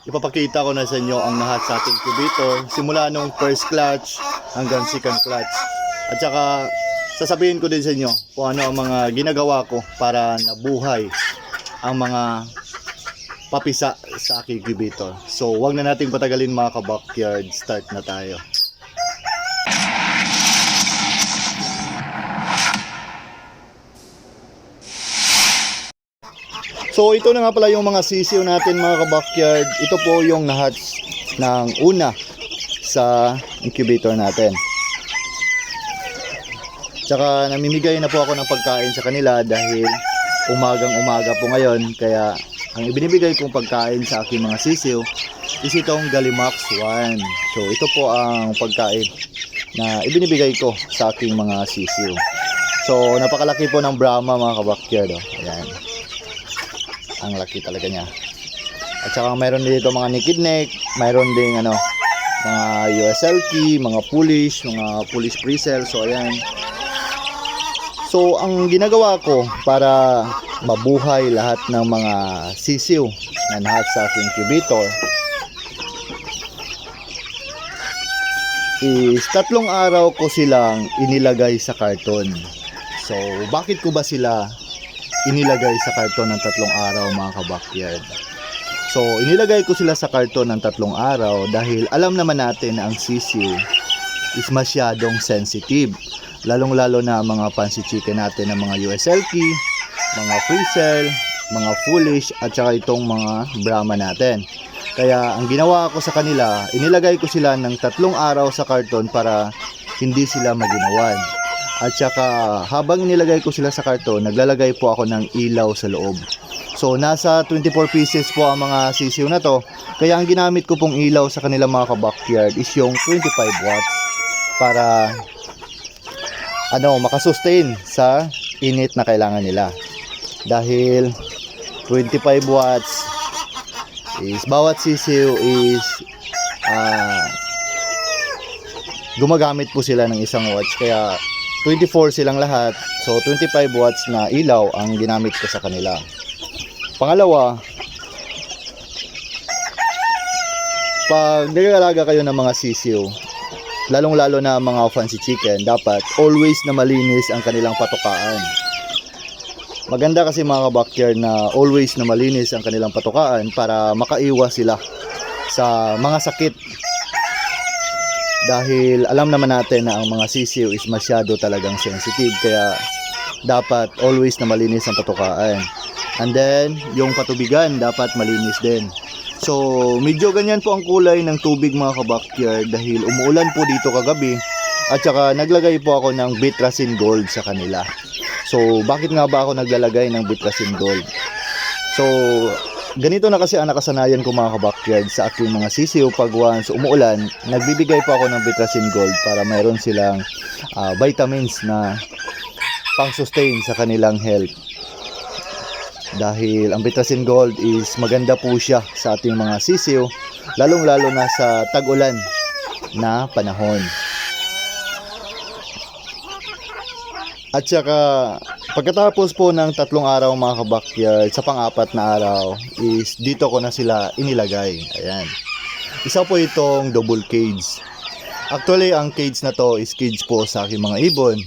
ipapakita ko na sa inyo ang lahat sa ating incubator, simula nung first clutch hanggang second clutch. At saka sasabihin ko din sa inyo kung ano ang mga ginagawa ko para nabuhay ang mga papisa sa aking incubator. So wag na nating patagalin mga ka-backyard, start na tayo. So ito na nga pala yung mga sisiw natin mga ka-backyard. Ito po yung nahatch ng una sa incubator natin. Tsaka namimigay na po ako ng pagkain sa kanila dahil umagang umaga po ngayon. Kaya ang ibinibigay kong pagkain sa aking mga sisiw is itong Gallimax 1. So ito po ang pagkain na ibinibigay ko sa aking mga sisiw. So napakalaki po ng Brahma mga ka-backyard. Ayan. Ang laki talaga niya. At saka mayroon dito mga naked neck, mayroon ding mga USLK, mga Polish Friesel. So ayan. So ang ginagawa ko para mabuhay lahat ng mga sisiw na nahat sa aking incubator is 3 araw ko silang inilagay sa karton. So bakit ko ba sila inilagay sa karton ng 3 araw mga ka-backyard? So inilagay ko sila sa karton ng 3 araw dahil alam naman natin na ang sisiw is masyadong sensitive, lalong lalo na mga fancy chicken natin ng mga USLK, mga Friesel, mga Polish at saka itong mga Brahma natin. Kaya ang ginawa ko sa kanila, inilagay ko sila ng 3 araw sa karton para hindi sila maginawan. At saka habang inilagay ko sila sa karton, naglalagay po ako ng ilaw sa loob. So nasa 24 pieces po ang mga sisiw na to. Kaya ang ginamit ko pong ilaw sa kanila mga ka-backyard is yung 25 watts para makasustain sa init na kailangan nila. Dahil 25 watts is bawat sisiw is gumagamit po sila ng 1 watts. Kaya 24 silang lahat. So 25 watts na ilaw ang ginamit ko sa kanila. Pangalawa, pag nag-aalaga kayo ng mga sisiw, lalong lalo na mga fancy chicken, dapat always na malinis ang kanilang patukaan. Maganda kasi mga ka-backyard na always na malinis ang kanilang patukaan para makaiwas sila sa mga sakit. Dahil alam naman natin na ang mga sisiw is masyado talagang sensitive, kaya dapat always na malinis ang patukaan. And then yung patubigan dapat malinis din. So medyo ganyan po ang kulay ng tubig mga ka-backyard dahil umuulan po dito kagabi. At saka naglagay po ako ng Bitracin Gold sa kanila. So bakit nga ba ako naglalagay ng Bitracin Gold? So ganito na kasi ang nakasanayan ko mga ka-backyard sa aking mga sisiw. Pag once umuulan, nagbibigay po ako ng Bitracin Gold para mayroon silang vitamins na pang-sustain sa kanilang health. Dahil ang Bitracin Gold is maganda po siya sa ating mga sisiw, lalong lalo na sa tag-ulan na panahon. At saka pagkatapos po ng 3 araw mga ka-backyard, sa pang-4 na araw is dito ko na sila inilagay. Ayan. Isa po itong double cage. Actually ang cage na to is cage po sa aking mga ibon.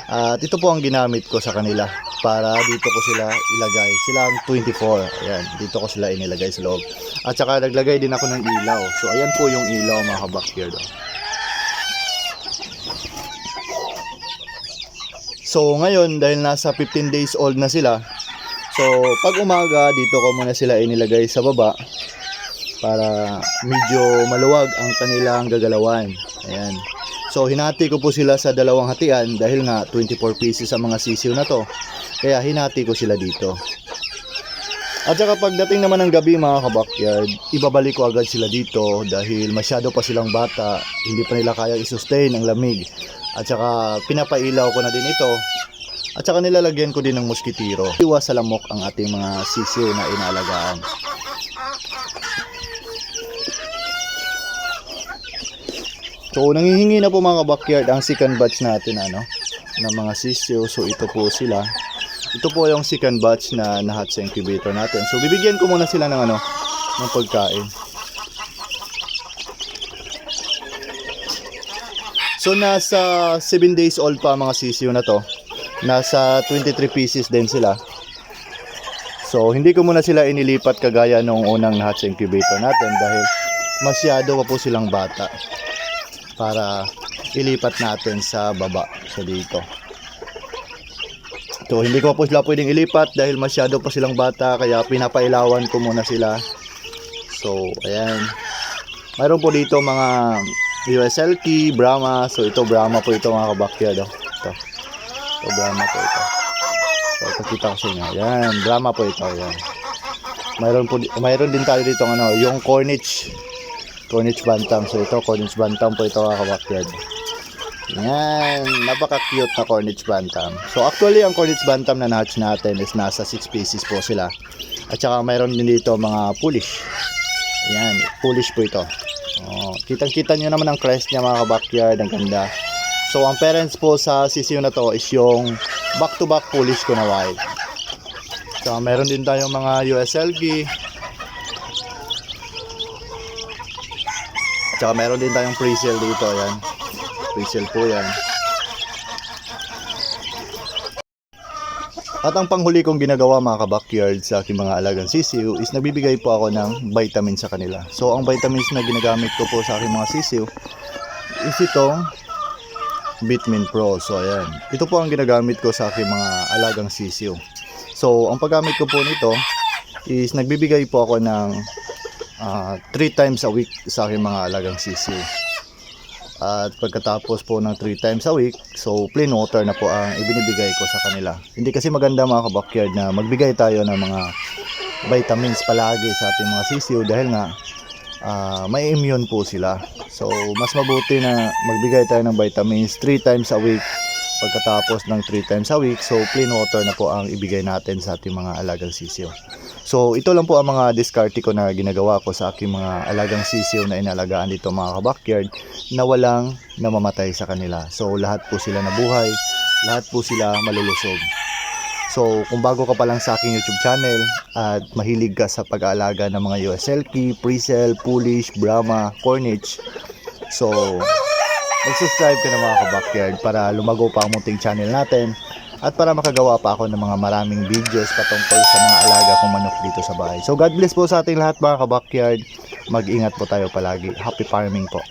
At ito po ang ginamit ko sa kanila para dito ko sila ilagay. Silang 24. Ayan, dito ko sila inilagay sa loob. At saka naglagay din ako ng ilaw. So ayan po yung ilaw mga ka-backyard. So ngayon dahil nasa 15 days old na sila, so pag umaga dito ko muna sila inilagay sa baba para medyo maluwag ang kanilang gagalawan. Ayan. So hinati ko po sila sa 2 hatian dahil nga 24 pieces ang mga sisiw na to. Kaya hinati ko sila dito. At saka pagdating naman ng gabi mga ka-backyard, ibabalik ko agad sila dito dahil masyado pa silang bata, hindi pa nila kaya i-sustain ang lamig. At saka pinapailaw ko na din ito. At saka nilalagyan ko din ng moskitiro. Iwas sa lamok ang ating mga sisiw na inaalagaan. So nangihingi na po mga ka-backyard ang second batch natin ng mga sisiw. So ito po sila. Ito po yung second batch na nahat sa incubator natin. So bibigyan ko muna sila ng ng pagkain. So nasa 7 days old pa mga sisiyo na to. Nasa 23 pieces din sila. So hindi ko muna sila inilipat kagaya nung unang hatch incubator natin dahil masyado pa po silang bata para ilipat natin sa baba, sa dito. So hindi ko po sila pwedeng ilipat dahil masyado pa silang bata, kaya pinapailawan ko muna sila. So ayan, mayroon po dito mga USL Key, Brahma. So ito Brahma po ito mga kabakyard. Ito Brahma po ito. So pakita ko sa inyo. Ayan, Brahma po ito. Ayan. Mayroon din tayo dito yung Cornish Bantam. So ito Cornish Bantam po ito mga kabakyard. Yan, napaka-cute na Cornish Bantam. So actually ang Cornish Bantam na na-hatch natin is nasa 6 pieces po sila. At saka mayroon din dito mga Polish. Ayan, Polish po ito. Oh, kitang-kita nyo naman ang crest niya mga kabakyard, ang ganda. So ang parents po sa sisiyo na to is yung back-to-back Polish ko na white. So meron din tayong mga USLG. Tsaka meron din tayong pre-sale dito, ayan. Pre-sale po yan. At ang panghuli kong ginagawa mga ka-backyard sa aking mga alagang sisiw is nagbibigay po ako ng vitamin sa kanila. So ang vitamins na ginagamit ko po sa aking mga sisiw is itong Vitamin Pro. So ayan, ito po ang ginagamit ko sa aking mga alagang sisiw. So ang paggamit ko po nito is nagbibigay po ako ng 3 times a week sa aking mga alagang sisiw. At pagkatapos po ng 3 times a week, so plain water na po ang ibinibigay ko sa kanila. Hindi kasi maganda mga kabakyard na magbigay tayo ng mga vitamins palagi sa ating mga sisiw dahil nga may immune po sila. So mas mabuti na magbigay tayo ng vitamins 3 times a week. Pagkatapos ng 3 times a week, so plain water na po ang ibigay natin sa ating mga alagang sisiw. So ito lang po ang mga diskarte ko na ginagawa ko sa aking mga alagang sisiw na inalagaan dito mga ka-backyard na walang namamatay sa kanila. So lahat po sila nabuhay, lahat po sila malulusog. So kung bago ka pa lang sa aking YouTube channel at mahilig ka sa pag-aalaga ng mga USL Key, Pre-Cell, Polish, Brahma, Cornish, so mag-subscribe ka na mga ka-backyard para lumago pa ang munting channel natin at para makagawa pa ako ng mga maraming videos patungkol sa mga alaga kong manok dito sa bahay. So God bless po sa ating lahat mga ka-backyard. Mag-ingat po tayo palagi. Happy farming po.